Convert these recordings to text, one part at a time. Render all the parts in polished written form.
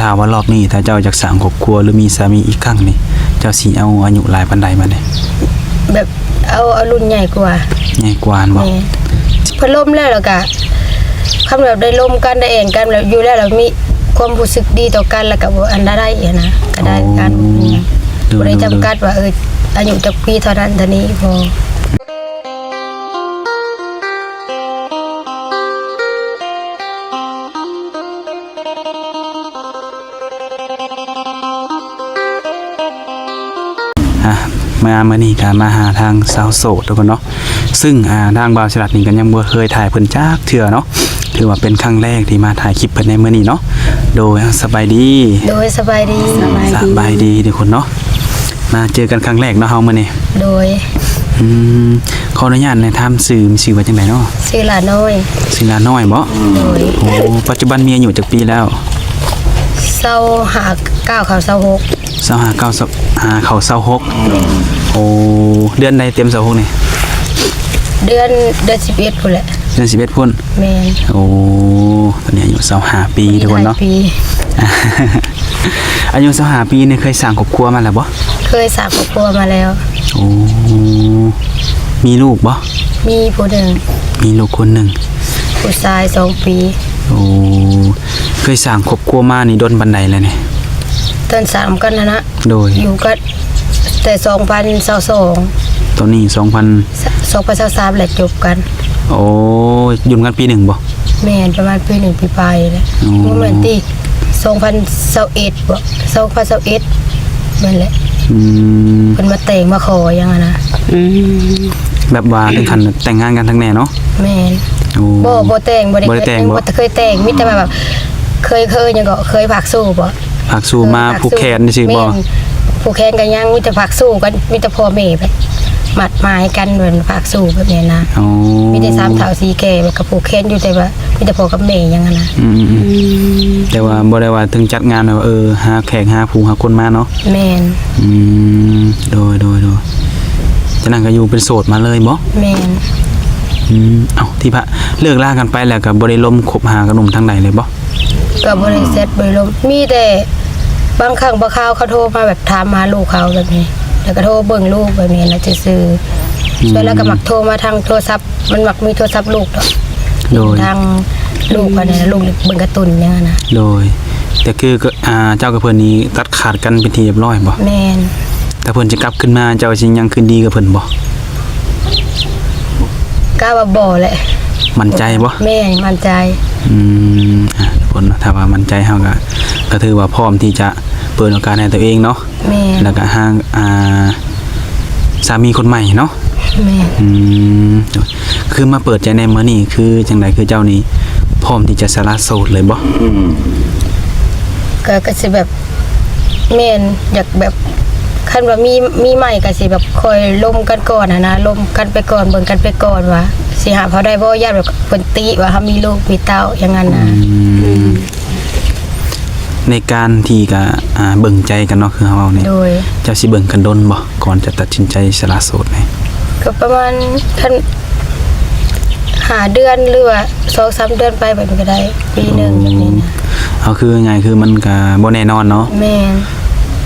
ถามว่ารอบนี้ถ้าเจ้าจากสร้างครอบครัวหรือมีสามีอีกครั้งนี่เจ้าสิเอาอายุหลายปานใดมาเนี่ยแบบเอารุ่นใหญ่กว่าใหญ่กว่าบ่พอล่มแล้วก็คำแบบได้ล่มกันได้เองกันแบบอยู่แล้วเรามีความรู้สึกดีต่อกันแล้วก็บ่อันได้นะก็ได้กันบ่ได้จำกัดว่าอายุจักปีเท่านั้นเท่านี้พอมานี่ก็มาหาทางสาวโสดทุกคนเนาะซึ่งทางบ่าวฉลาดนี่ก็ยังบ่เคยถ่ายเพิ่นจักเทื่อเนาะถือว่าเป็นครั้งแรกที่มาถ่ายคลิปเพิ่นในมื้อนี้เนาะโดยสบายดีสบายดีทุกคนเนาะมาเจอกันครั้งแรกเนาะเฮามื้อนี้โดยขออนุญาตในถามชื่อว่าจังได๋เนาะชื่อหลาน้อยบ่โดยโอ้ปัจจุบันมีอายุจักปีแล้ว25เข้า26เข้า26โอ้เดือนใดเต็ม26นี่เดือน11พุ่นแหละเดือน11พุ่นแม่นโอ้ตอนนี้อายุ25ปีทุกคนเนาะอายุ25ปีนี่เคยสร้างครอบครัวมาแล้วบ่เคยสร้างครอบครัวมาแล้วโอ้มีลูกบ่มีผู้หนึ่งมีลูกคนหนึ่งผู้ชาย2ปีโอ้เคยสร้างครอบครัวมานี่ดนบันไดแล้วนี่ตอน3กันนะโดยอยู่กันแต่2022ตอนนี้2023แหละจบกันโอ้ยุ่มกันปี1บ่แม่นประมาณปี1ปีปลายแหละบ่แม่นติ2021บ่2021นั่นแหละเพิ่นมาแต่งมาขออย่างนั้นนะแบบว่าถึงขั้นแต่งงานกันทั้งแน่เนาะแม่นบ่แต่งบ่ได้แต่งบ่เคยแต่งมีแต่แบบเคยหยังก็เคยผักสู้บ่ผักสู้มาผูกแขนซื่อบ่ผูกแขนกันยังมีแต่ผักสู้กันมีแต่พ่อแม่แบบมัดหมายกันเหมือนผักสู้แบบนี้นะมีแต่3เฒ่า4แก่แบบกับผูกแขนอยู่แต่ว่ามีแต่พ่อกับแม่อย่างนั้นนะแต่ว่าบ่ได้ว่าถึงจัดงานว่าหาแขกหาผู้หาคนมาเนาะแม่นโดยฉะนั้นก็อยู่เป็นโสดมาเลยบ่แม่นเอ้าที่พระเลิกลากันไปแล้วก็บ่ได้ล้มคบหากับหนุ่มทางใดเลยบ่ก็บ่ได้เสร็จบ่ได้ล้มมีแต่บางครั้งบางคราวเขาโทรมาแบบถามหาลูกเขาแบบนี้แล้วก็โทรเบิ่งลูกแบบนี้นะซื่อๆส่วนแล้วก็มักโทรมาทางโทรศัพท์มันมักมีโทรศัพท์ลูกโดยทางลูกกันนะลูกเบิ่งการ์ตูนเนี่ยนะโดยแต่คือเจ้ากับเพิ่นนี้ตัดขาดกันเป็นที่เรียบร้อยบ่แม่นแต่เพิ่นจะกลับขึ้นมาเจ้าสิยังคืนดีกับเพิ่นบ่กล้าว่าบ่แหละมั่นใจบ่แม่มั่นใจทุกคนถ้าว่ามั่นใจเฮาก็ถือว่าพร้อมที่จะเปิดโอกาสให้ตัวเองเนาะแม่แล้วก็หาสามีคนใหม่เนาะแม่คือมาเปิดใจในมื้อนี้คือจังได๋คือเจ้านี่พร้อมที่จะสละโสดเลยบ่ก็สิแบบแม่นอยากแบบคันว่ามีใหม่ก็สิแบบคอยล้มกันก่อนนะล้มกันไปก่อนเบิ่งกันไปก่อนว่าสิหาเขาได้บ่ญาติแบบเพิ่นติว่าเฮามีลูกมีเต้าอย่างนั้นนะในการที่ก็เบิ่งใจกันเนาะคือเฮาเนี่ยเจ้าสิเบิ่งกันดนบ่ก่อนจะตัดสินใจสละโสดนี่ก็ประมาณท่าน5เดือนหรือว่า 2-3 เดือนไปแบบนี้ก็ได้ปีนึงแบบนี้นะเอาคือไงคือมันก็บ่แน่นอนเนาะแม่น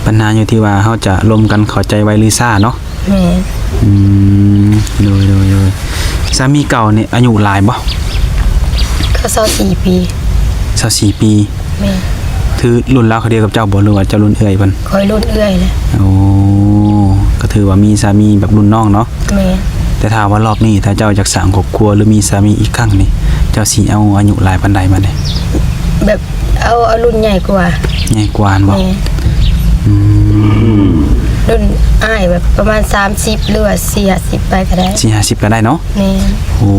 ปัญหาอยู่ที่ว่าเฮาจะร่วมกันเข้าใจไว้หรือซ่าเนาะแม่โดยสามีเก่านี่อายุหลายบ่ก็24ปี24ปีแม่ถือรุ่นราวเขาเดียวกับเจ้าบ่หรือว่าเจ้ารุ่นเอื้อยเพิ่นค่อยรุ่นเอื้อยเลยโอ้ก็ถือว่ามีสามีแบบรุ่นน้องเนาะแม่แต่ถ้าว่ารอบนี้ถ้าเจ้าอยากสร้างครอบครัวหรือมีสามีอีกครั้งนี่เจ้าสิเอาอายุหลายปานใดมาเนี่ยแบบเอารุ่นใหญ่กว่าบ่รุ่นอ้ายแบบประมาณ30หรือว่า40ไปก็ได้40ก็ได้เนาะแม่โอ้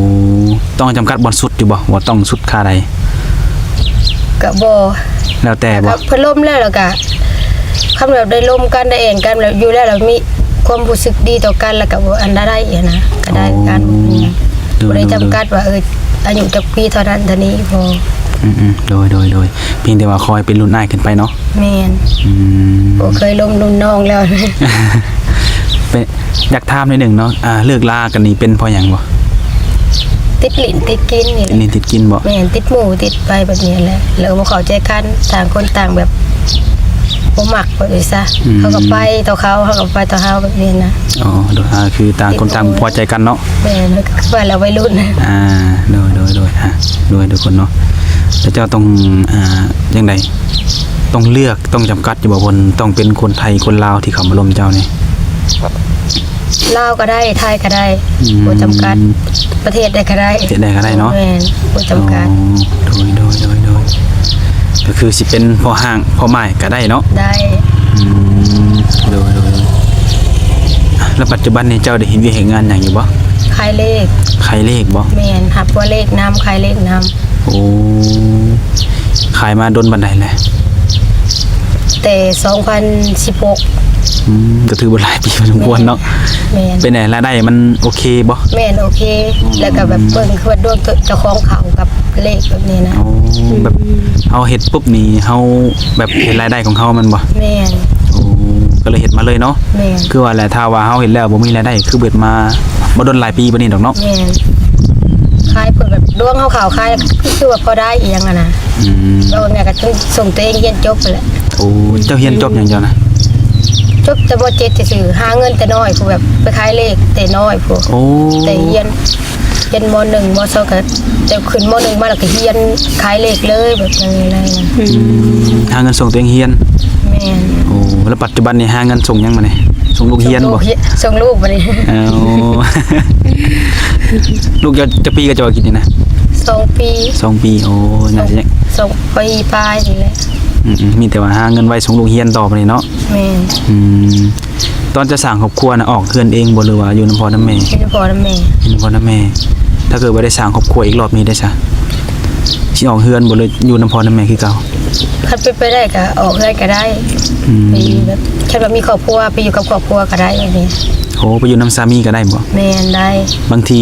ต้องจำกัดบ่สุดอยู่บ่ว่าต้องสุดค่าใดก็บ่แล้วแต่บ่เพิ่นล้มแล้วก็คำแบบได้ล้มกันได้เองกันแบบอยู่แล้วเรามีความรู้สึกดีต่อกันแล้วก็อันได้นะก็ได้กันบ่ได้จำกัดว่าอายุจักปีเท่านั้นเท่านี้พอโดยเพียงแต่ว่าคอยเป็นรุ่นอ้ายขึ้นไปเนาะแม่นบ่เคยล้มรุ่นน้องแล้วเป็นอยากถามนิดนึงเนาะเลิกลากันนี่เป็นเพราะหยังบ่ ติดลิ้นติดกินนี่แห ติด ละ ลิ้นติดกินบ่ แม่นติดหมู่ติดไปแบบนี้แหละแล้วบ่เข้าใจกันต่างคนต่างแบบบ่มักแบบนี้ซะเขาก็ไปต่อเขาก็ไปต่อเฮาแบบนี้นะ อ๋อโดยคือต่างคนต่างพอใจกันเนาะ แม่นก็คือว่าเราวัยรุ่น โดยโดยทุกคนเนาะแล้วเจ้าต้องยังไงต้องเลือกต้องจำกัดอยู่บ่คนต้องเป็นคนไทยคนลาวที่เขามาลมเจ้านี่ ลาวก็ได้ไทยก็ได้บ่จำกัดประเทศใดก็ได้ ประเทศใดก็ได้เนาะ แม่นบ่จำกัด โดยก็คือสิเป็นพ่อห้างพ่อไม้ก็ได้เนาะ ได้ โดยแล้วปัจจุบันนี้เจ้าได้เห็นวิเหตุงานอย่างอยู่บ่ ขายเลข ขายเลขบ่ แม่นหับว่าเลขน้ำขายเลขน้ โอ้ขายมาโดนบันไดแหละ ำแต่2016ก็ถือว่าหลายปีพอสมควรเนาะ แม่น เป็นไงรายได้มันโอเคบ่ แม่นโอเค แล้วก็แบบเบิ่งคือว่าดวงเจ้าของเขากับเลขแบบนี้นะ เอาแบบเอาเฮ็ดปุ๊บนี่เฮาแบบเห็นรายได้ของเขามันบ่ แม่น โอ้ก็เลยเฮ็ดมาเลยเนาะ แม่น คือว่าแหละถ้าว่าเฮาเห็นแล้วบ่มีรายได้คือเบิดมาบ่โดนหลายปีปานนี้ดอกเนาะ แม่นขายเพิ่นแบบดวงเขาขายคือว่าพอได้อีหยังอ่ะนะ อืม แล้วเนี่ยก็ต้องส่งตัวเองเรียนจบไปแหละ โอ้เจ้าเรียนจบหยังเจ้านะ จบแต่บ่เจ็ดซื่อๆหาเงินแต่น้อยผู้แบบไปขายเลขแต่น้อยผู้ โอ้ แต่เรียนม.1 ม.2ก็แต่ขึ้นม.1 มาแล้วก็เรียนขายเลขเลยแบบนี้เลยนะ หาเงินส่งตัวเองเรียน แม่น โอ้แล้วปัจจุบันนี่หาเงินส่งหยังมาเนี่ยส่งลูกเรียนบ่ ส่งลูกบัดนี้ เอา ลูกจะปีก็จะว่ากินนี่นะ 2 ปี 2 ปีโอ้น่าจะยัง 2 ปีปลายนี่แหละ มีแต่ว่าหาเงินไว้ส่งลูกเรียนต่อไปนี่เนาะ แม่น ตอนจะสร้างครอบครัวน่ะออกเฮือนเองบ่หรือว่าอยู่นำพ่อนำแม่ เป็นพ่อและแม่ อยู่นำพ่อนำแม่ ถ้าเกิดว่าได้สร้างครอบครัวอีกรอบนี้ได้ซะสิออกเฮือนบ่เลยอยู่นำพ่อนำแม่คือเก่า คันเป็นไปได้ก็ออกได้ก็ได้ อืม ไปแบบแค่ว่ามีครอบครัวไปอยู่กับครอบครัวก็ได้แบบนี้ โอ้ไปอยู่นำสามีก็ได้บ่ แม่นได้ บางที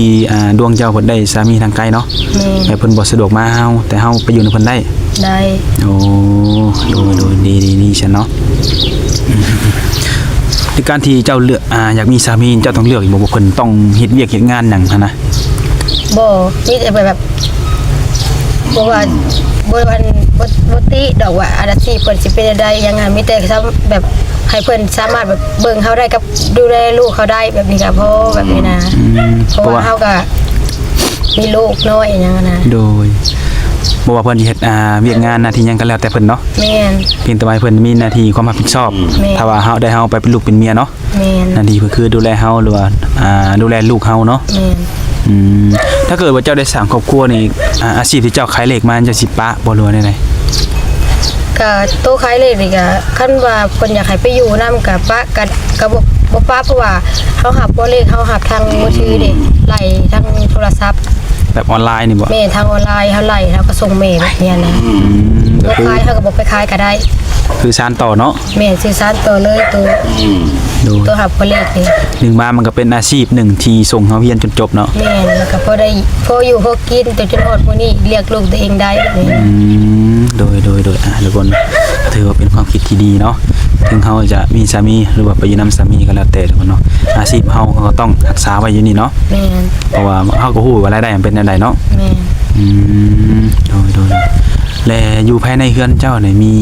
ดวงเจ้าเพิ่นได้สามีทางไกลเนาะ แม่น แต่เพิ่นบ่สะดวกมาเฮาแต่เฮาไปอยู่นำเพิ่นได้ ได้ โอ้โดยดีฉันเนาะในการที่เจ้าเลือกอยากมีสามีเจ้าต้องเลือกอยู่บ่ว่าเพิ่นต้องเฮ็ดเวียกเฮ็ดงานหยังหันนะ บ่มีแต่แบบบ่ว่าบ่วันบ่ติดอกว่าอาชีพเพิ่นสิเป็นได้ยังไงมีแต่แบบให้เพิ่นสามารถแบบเบิ่งเฮาได้กับดูแลลูกเขาได้แบบนี้ก็พอแบบนี้นะเพราะว่าเฮาก็มีลูกน้อยอย่างนั้นนะ โดยบ่ว่าเพิ่นสิเฮ็ดเวียกงานหน้าที่หยังก็แล้วแต่เพิ่นเนาะ แม่น เพียงแต่ว่าเพิ่นมีหน้าที่ความรับผิดชอบ แม่ ถ้าว่าเฮาได้เฮาไปเป็นลูกเป็นเมียเนาะ แม่น หน้าที่ก็คือดูแลเฮาหรือว่าดูแลลูกเฮาเนาะ แม่น ถ้าเกิดว่าเจ้าได้สร้างครอบครัวนี่อาชีพที่เจ้าขายเหล็กมาจะสิปะบ่รู้ว่าได้ ก็โตขายเลยนี่ก็คันว่าเพิ่นอยากให้ไปอยู่นำกับปะกันก็บ่ปะเพราะว่าเฮาหับบ่เลขเฮาหับทางมือถือเด้ไล่ทางโทรศัพท์ แบบออนไลน์นี่บ่ แม่ทางออนไลน์เฮาไล่เฮาก็ส่งแม่แบบเนี้ยนะ ก็ บ่ คือ ขายเฮาก็บ่ไปขายก็ได้ คือสานต่อเนาะ แม่สื่อสารต่อเลยตัว โดย ตัวหับบ่เลขนี่ หนึ่งมามันก็เป็นอาชีพหนึ่งที่ส่งเฮาเรียนจนจบเนาะ แม่แล้วก็พอได้พออยู่พอกินจนฮอดมื้อนี้เรียกลูกตัวเองได้แบบนี้ โดยทุกคนถือว่าเป็นความคิดที่ดีเนาะถึงเฮาจะมีสามีหรือว่าไปอยู่นำสามีก็แล้วแต่ทุกคนเนาะอาชีพเฮาก็ต้องรักษาไว้อยู่นี่เนาะ แม่ เพราะว่าเฮาก็ฮู้ว่ารายได้มันเป็นจังไดเนาะ แม่ โดยและอยู่ภายในเฮือนเจ้าเนี่ยมี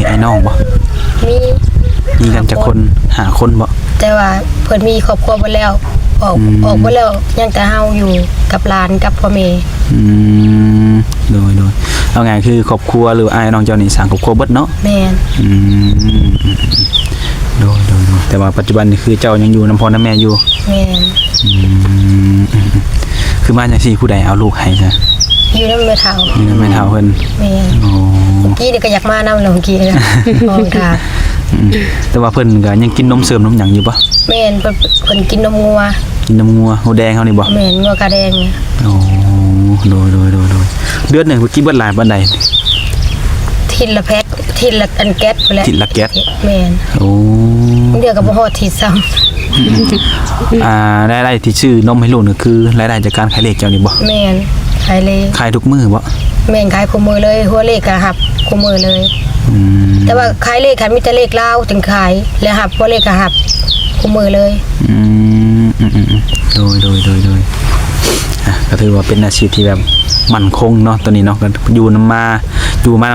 ไอ้น้องบ่ มีกันจักคนหาคนบ่ แต่ว่าเพิ่นมีครอบครัวบ่แล้วออกบ่แล้วยังแต่เฮาอยู่กับหลานกับพ่อแม่ โดยเอาไงคือครอบครัวหรืออ้ายน้องเจ้านี่สร้างครอบครัวเบิดเนาะ แม่ โดยแต่ว่าปัจจุบันนี่คือเจ้ายังอยู่นำพ่อนำแม่อยู่ แม่ คือมาจังซี่ผู้ใดเอาลูกให้ซะ อยู่นำแม่เฒ่า นี่นะแม่เฒ่าเพิ่น แม่ โอ้ เมื่อกี้นี่ก็อยากมานำแล้วเมื่อกี้นะมองทาง แต่ว่าเพิ่นก็ยังกินนมเสริมนมหยังอยู่ปะ แม่นเพิ่นกินนมงัว กินนมงัวหัวแดงเฮานี่บ่ แม่นงัวกระแดงเนี่ย โอ้โดยเดือนหนึงเมื่อกี้เบิดหลายปานใด ทิศละแพ็คทิศละอันแก๊สไปแล้ว ทิศละแก๊ส แม่น โอ้ เดี๋ยวก็บ่ฮอดทิศซ้ำ รายได้ที่ชื่อนมให้ลูกนี่คือรายได้จากการขายเลขเจ้านี่บ่ แม่นขายเลย ขายทุกมื้อบ่ แม่นขายคู่มือเลยหัวเลขก็หับคู่มือเลย อืม แต่ว่าขายเลขคันมีแต่เลขลาวถึงขายแล้วหับหัวเลขก็หับคู่มือเลย โดย ก็ถือว่าเป็นอาชีพที่แบบมั่นคงเนาะตัวนี้เนาะก็อยู่น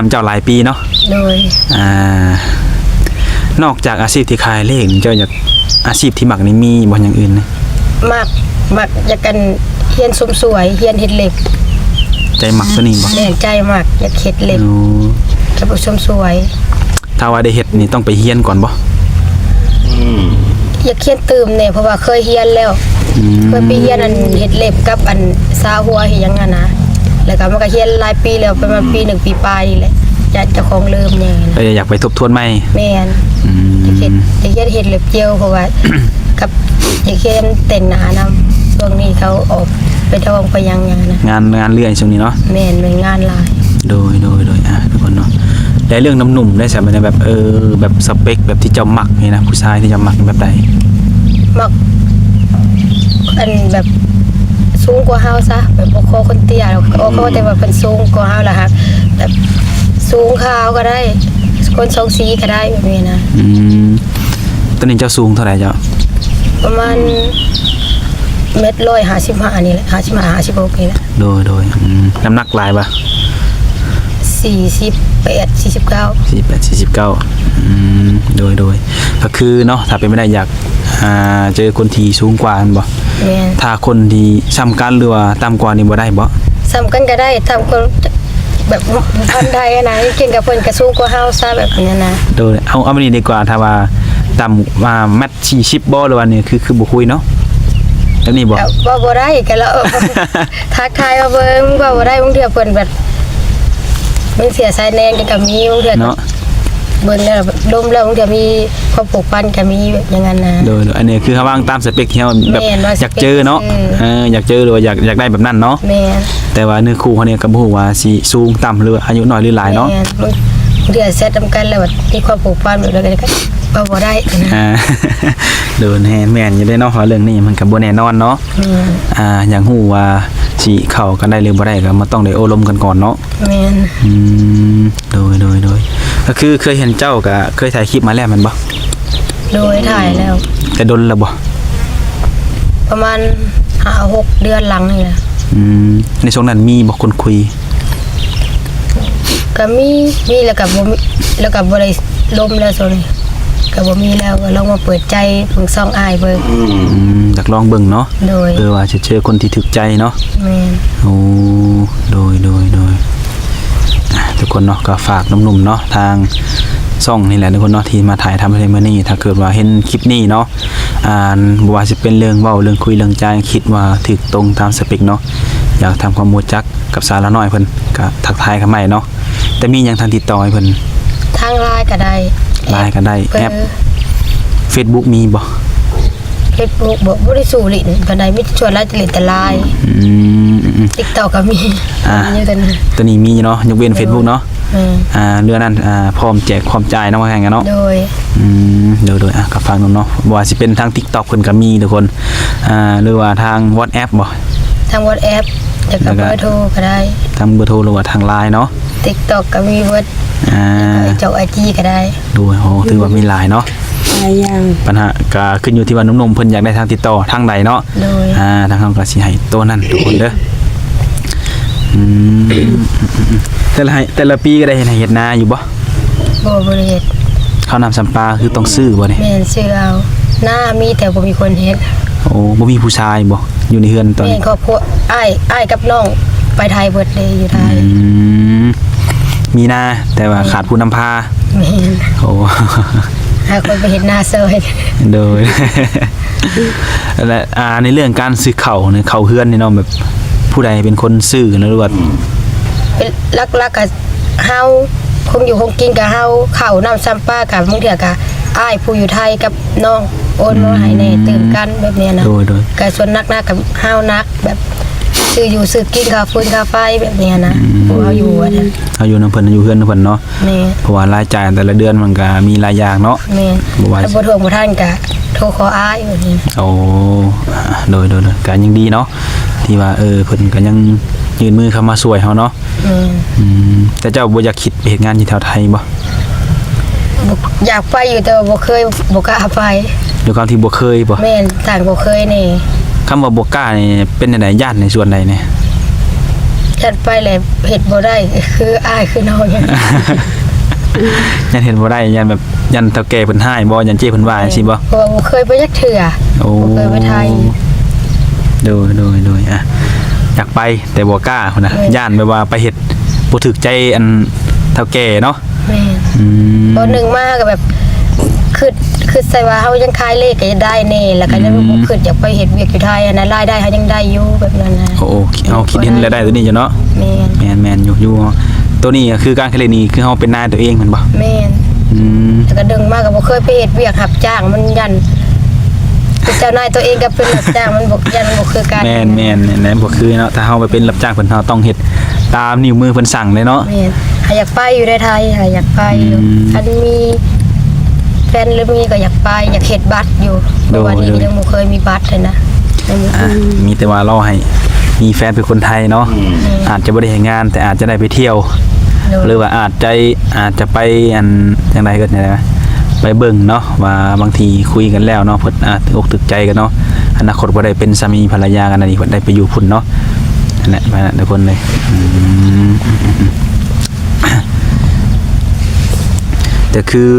ำเจ้าหลายปีเนาะ โดย นอกจากอาชีพที่ขายเลขเจ้าอยากอาชีพที่มักนี่มีบ่อย่างอื่นนะ มักอยากกันเฮียนสมสวยเฮียนเฮ็ดเหล็ก ใจมักตัวนี้บ่ แน่ใจมักอยากเฮ็ดเหล็ก โอ้ กับสมสวย ถ้าว่าได้เฮ็ดนี่ต้องไปเรียนก่อนบ่ อยากเฮียนตื่มเนี่ยเพราะว่าเคยเฮียนแล้วเคยไปเฮียนอันเฮ็ดเหล็กกับอันซาหัวเฮ็ดหยังอ่ะนะแล้วก็มันก็เฮียนหลายปีแล้วประมาณปี1ปีปลายนี่แหละอยากเจ้าของเริ่มอย่างนี้นะ อยากไปทบทวนใหม่ แม่น อืม อยากเฮ็ดเหล็บเจียวเพราะว่า กับอยากเฮ็ดเต้นหนานํช่วงนี้เขาออกไปท่องไปยังนะ งานเรื่อยช่วงนี้เนาะ แม่นเป็นงานหลาย โดยทุกคนเนาะได้เรื่องน้ำหนุ่มได้ใช่ไหมแบบแบบสเปคแบบที่เจ้ามักนี่นะผู้ชายที่เจ้ามักแบบใด มักอันแบบสูงกว่าเฮาซะแบบบ่คอคนเตี้ยแล้วก็เขาแต่ว่าเป็นสูงกว่าเฮาล่ะฮะแบบสูงขาวก็ได้คนทรงสีก็ได้แบบนี้นะ ตอนนี้เจ้าสูงเท่าไหร่เจ้า ประมาณ155นี่แหละ55-56นี่แหละ โดยน้ำหนักหลายปะ 48-49 48-49โดยก็คือเนาะถ้าเป็นไม่ได้อยากเจอคนที่สูงกว่าบ่ แม่น ถ้าคนที่ซ้ำกันหรือว่าต่ำกว่านี่บ่ได้บ่ ซ้ำกันก็ได้ทำคนแบบพันไทยอะนะเก่งกับเพิ่นก็สูงกว่าเฮาซะแบบนี้นะ โดยเอาอันนี้ดีกว่าถ้าว่าต่ำว่าแมตช์40บ่หรือว่านี่คือบ่คุยเนาะแล้วนี่บ่ ว่าบ่ได้ก็แล้ว ทักทายมาเบิ่งว่าบ่ได้บางเทื่อเพิ่นแบบบางเสียสายแนงก็มีบางเทื่อ เนาะ เบิ่งแล้วล้มแล้วบางเทื่อมีความผูกพันก็มีแบบอย่างนั้นนะ โดยอันนี้คือเขาวางตามสเปคที่เราแบบ แม่นว่า อยากเจอเนาะ สเปค อยากเจอหรือว่าอยากได้แบบนั้นเนาะ แม่น แต่ว่าเนื้อคู่เขาเนี่ยก็บ่ฮู้ว่าสิสูงต่ำหรือว่าอายุน้อยหรือหลายเนาะ แม่นบางเทื่อเซตทำกันแล้วแบบมีความผูกพันแบบนั้นก็ว่าบ่ได้นะ โดนแม่นอยู่ได้เนาะเพราะเรื่องนี้มันก็บ่แน่นอนเนาะ อยากฮู้ว่าสิเข้ากันได้หรือบ่ได้ก็มันต้องได้อบรมกันก่อนเนาะ แม่น โดยก็คือเคยเห็นเจ้าก็เคยถ่ายคลิปมาแล้วแม่นบ่ โดยถ่ายแล้ว แต่ดนแล้วบ่ ประมาณ5-6 เดือนหลังนี่แหละ ในช่วงนั้นมีบ่คนคุย ก็มีแล้วก็บ่มีแล้วก็บ่ได้ล้มแล้วโซนี่ก็บ่มีแล้วก็ลองมาเปิดใจเบิ่งซ่องอายเบิ่ง อยากลองเบิ่งเนาะ โดย ว่าจะเจอคนที่ถูกใจเนาะ แม่น โอ้โดยทุกคนเนาะก็ฝากหนุ่มๆเนาะทางช่องนี่แหละทุกคนเนาะที่มาถ่ายทำให้มื้อนี้ถ้าเกิดว่าเห็นคลิปนี้เนาะบ่ว่าสิเป็นเรื่องเว้าเรื่องคุยเรื่องใจคิดว่าถูกตรงตามสเปคเนาะอยากทำความรู้จักกับสาวละน้อยเพิ่นก็ทักทายเข้ามาเนาะแต่มีหยังทางติดต่อให้เพิ่น ทางไลน์ก็ได้ ไลน์ก็ได้แอป Facebook มีบ่ Facebook บ่ได้สู่ลิ้นปานใดมีชวนไลน์จะเล่นแต่ไลน์ TikTok ก็มี มีอยู่แต่นั้น ตัวนี้มีเนาะยกเว้น Facebook เนาะเรื่องนั้นพร้อมแจกพร้อมจ่ายเนาะว่าแข่งกันเนาะ โดย โดยก็ฟังเนาะบ่ว่าสิเป็นทาง TikTok เพิ่นก็มีทุกคนหรือว่าทาง WhatsApp บ่ ทาง WhatsApp แล้วก็เบอร์โทรก็ได้ ทางเบอร์โทรหรือว่าทาง LINE เนาะ TikTok ก็มีเบิดเจ้า IG ก็ได้ ดูโหถือว่ามีหลายเนาะ หลายอย่าง ปัญหาก็ขึ้นอยู่ที่ว่าหนุ่มๆเพิ่นอยากได้ทางติดต่อทางใดเนาะ โดย ทางเฮาก็สิให้ตัวนั้นทุกคนเด้อแต่ละปีก็ได้เฮ็ดนาอยู่บ่ บ่ได้เฮ็ด ข้าวน้ำสำปลาคือต้องซื้อบ่นี่ แม่นชื่อเอาหน้ามีแต่บ่มีคนเฮ็ด โอ้บ่มีผู้ชายบ่อยู่ในเฮือนตอน แม่ นี้ นครอบครัวอ้ายกับน้องไปไทยเบิดเลยอยู่ไทย มีนาแต่ว่าขาดผู้นำพา แม่น โอ้ หาคนไปเฮ็ดหน้าเซย โดย และในเรื่องการซื้อเข่าเนี่ยเข่าเฮือนนี่เนาะแบบผู้ใดเป็นคนซื้อนะหรือว่า เป็นลักๆก็เฮาคงอยู่คงกินกับเฮาข้าวน้ำซ้ำปลากับบางเทื่อก็อ้ายผู้อยู่ไทยกับน้องโอนมาให้แน่ตื่นกันแบบเนี้ยนะ โดย ก็ส่วนนักกับเฮานักแบบซื้ออยู่ซื้อกินค่าฟืนค่าไฟแบบเนี้ยนะผู้เฮาอยู่อะนะ เอาอยู่นำเพิ่นอยู่เฮือนนำเพิ่นเนาะ แม่ เพราะว่ารายจ่ายแต่ละเดือนมันก็มีหลายอย่างเนาะ แม่ บ่ว่า ถ้าบ่ทวงบ่ทันก็โทรขออ้ายแบบนี้ โอ้โดยก็ยังดีเนาะที่ว่าเพิ่นก็ยังยื่นมือเข้ามาช่วยเฮาเนาะ แม่ แต่เจ้าบ่อยากคิดไปเฮ็ดงานอยู่แถวไทยบ่ อยากไปอยู่แต่ว่าบ่เคยบ่กล้าไป ด้วยความที่บ่เคยบ่ แม่นต่างบ่เคยนี่ คำว่าบ่กล้านี่เป็นจังไดย่านในส่วนใดเนี่ย จัดไปเลยเฮ็ดบ่ได้คืออายคือน้องอย่าง ยันเห็นบ่ได้ยันแบบยันเฒ่าแก่เพิ่นให้บ่ยันเจ้เพิ่นว่าจังซี่บ่ เพราะว่าบ่เคยไปยักเถื่อ โอ้ บ่เคยไปไทย โดยอ่ะอยากไปแต่บ่กล้าพุ่นน่ะย่านแบบว่าไปเฮ็ดบ่ถูกใจอันเฒ่าแก่เนาะ แม่น อืม บ่หนึงมาก็แบบคือใส่ว่าเฮายังขายเลขก็จะได้แน่แล้วก็ยังบ่คิดอยากไปเฮ็ดเวียกอยู่ไทยอันนั้นรายได้เฮายังได้อยู่แบบนั้นนะ โอ้เอาคิดเห็นแล้วได้ตัวนี้อยู่เนาะ แม่น แม่นอยู่ตัวนี้ก็คือการเคลนี่คือเฮาเป็นนายตัวเองแม่นบ่ แม่น อืม แล้วก็ดึงมาก็บ่เคยไปเฮ็ดเวียกรับจ้างมันยันเป็นเจ้านายตัวเองก็เป็นรับจ้างมันบ่ยันบ่คือกัน แม่นแม่นบ่คือเนาะถ้าเฮาไปเป็นรับจ้างเพิ่นเฮาต้องเฮ็ดตามนิ้วมือเพิ่นสั่งเลยเนาะ แม่นหาอยากไปอยู่ในไทยหาอยากไปอยู่ อืม คันมีแฟนหรือมีก็อยากไปอยากเฮ็ดบัตรอยู่เพราะว่านี่ยังบ่เคยมีบัตรเลยนะยังบ่ อ่ะมีแต่ว่ารอให้มีแฟนเป็นคนไทยเนาะอาจจะบ่ได้เฮ็ดงาน แต่อาจจะได้ไปเที่ยว หรือว่าอาจจะไปอันจังไดก็ได้ไปเบิ่งเนาะว่าบางทีคุยกันแล้วเนาะเพิ่นอาจถูกอกถูกใจกันเนาะอนาคตบ่ได้เป็นสามีภรรยากันอันนี้เพิ่นได้ไปอยู่พุ่นเนาะนั่นแหละไปนะทุกคนเลยแต่คือ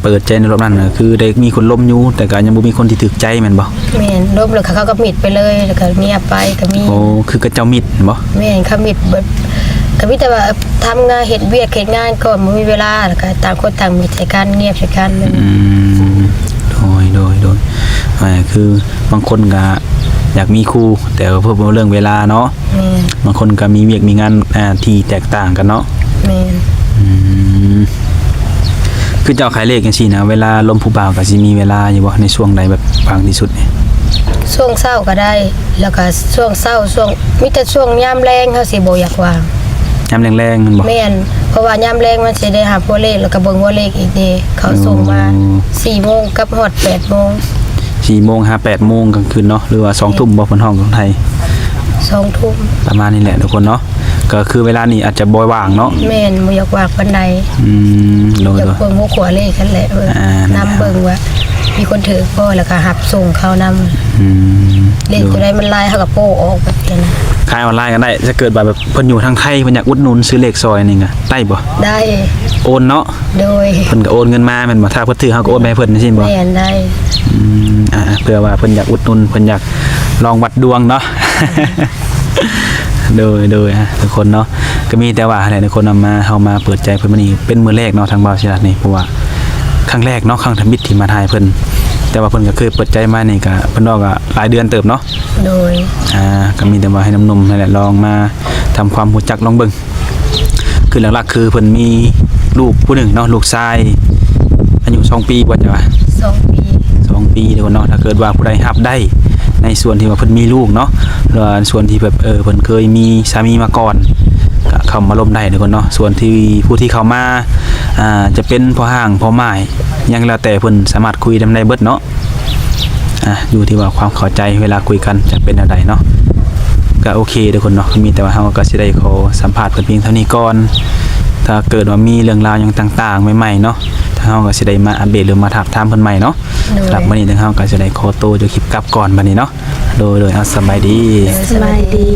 เปิดใจในรอบนั้นน่ะคือได้มีคนล้มอยู่แต่ก็ยังบ่มีคนที่ถูกใจแม่นบ่ แม่นลบแล้วเขาก็มิดไปเลยแล้วก็เงียบไปก็มี โอ้คือกระเจ้ามิดบ่ แม่นเขามิดเบิดก็มีแต่ว่าทำงานเฮ็ดเวียกเฮ็ดงานก็บ่มีเวลาแล้วก็ต่างคนต่างมิดใส่กันเงียบใส่กันเลย โดยคือบางคนก็อยากมีครูแต่เพื่อเรื่องเวลาเนาะ แม่น บางคนก็มีเวียกมีงานที่แตกต่างกันเนาะ แม่น คือเจ้าขายเลขจังซี่นะเวลาลมผู้บ่าวก็สิมีเวลาอยู่บ่ในช่วงใดแบบบางที่สุดนี่ ช่วงเช้าก็ได้ แล้วก็ช่วงเช้าช่วงมีแต่ช่วงยามแรงเฮาสิบ่อยากวาง ยามแรงๆมันบ่ แม่นเพราะว่ายามแรงมันสิได้หาตัวเลขแล้วก็เบิ่งว่าเลขอีกเด้เขาส่งมา 4 โมงกับฮอด 8 โมง 4 โมง 8 โมงกลางคืนเนาะหรือว่า2 ทุ่มบ่เพิ่นห้องของไทย 2 ทุ่ม ประมาณนี้แหละทุกคนเนาะก็คือเวลานี้อาจจะบ่ว่างเนาะ แม่นบ่อยากวางปานใด โดย อยากเบิ่งหัวขวาเลขกันแหละเบิ่ง นั่นแหละ นำเบิ่งว่ามีคนถือบ่แล้วก็หับส่งเขานำเลขตัวใดมันลายเฮาก็โป้ออกแบบนั้น ขายออนไลน์กันได้จะเกิดแบบเพิ่นอยู่ทางไทยเพิ่นอยากอุดหนุนซื้อเลขซอยนี่ก็ได้บ่ ได้ โอนเนาะ โดย เพิ่นก็โอนเงินมาแม่นบ่ถ้าเพิ่นถือเฮาก็โอนไปให้เพิ่นจังซี่บ่ แม่นได้ เพื่อว่าเพิ่นอยากอุดหนุนเพิ่นอยากลองวัดดวงเนาะ โดยฮะทุกคนเนาะก็มีแต่ว่าอะไรทุกคนนำมาเฮามาเปิดใจเพิ่นมื้อนี้เป็นมื้อแรกเนาะทางบ่าวศิรัตน์นี่เพราะว่าครั้งแรกเนาะครั้งทมิตรที่มาถ่ายเพิ่นแต่ว่าเพิ่นก็เคยเปิดใจมานี่ก็เพิ่นว่าก็หลายเดือนเติบเนาะ โดย ก็มีแต่ว่าให้น้ำนมนั่นแหละลองมาทำความรู้จักลองเบิ่งคือหลักๆคือเพิ่นมีลูกผู้หนึ่งเนาะลูกชายอายุ2 ปีบ่จ้ะวะ 2 ปี 2 ปีเด้อเนาะถ้าเกิดว่าผู้ใดรับได้ในส่วนที่ว่าเพิ่นมีลูกเนาะหรือว่าส่วนที่แบบเพิ่นเคยมีสามีมาก่อนก็เข้ามาร่วมได้เด้อคนเนาะส่วนที่ผู้ที่เข้ามาจะเป็นพ่อห้างพ่อหมายยังแล้วแต่เพิ่นสามารถคุยได้เบิดเนาะอยู่ที่ว่าความเข้าใจเวลาคุยกันจะเป็นอะไรเนาะก็โอเคทุกคนเนาะมีแต่ว่าเฮาก็สิได้ขอสัมภาษณ์เพิ่นเพียงเท่านี้ก่อนถ้าเกิดว่ามีเรื่องราวหยังต่างๆใหม่ๆเนาะถ้าเฮาก็สิได้มาอัปเดตหรือมาถามถามเพิ่นใหม่เนาะสำหรับวันนี้ทางเฮาก็สิได้ขอตัวจบคลิปกลับก่อนบัดนี้เนาะโดยเอาสบายดี สบายดี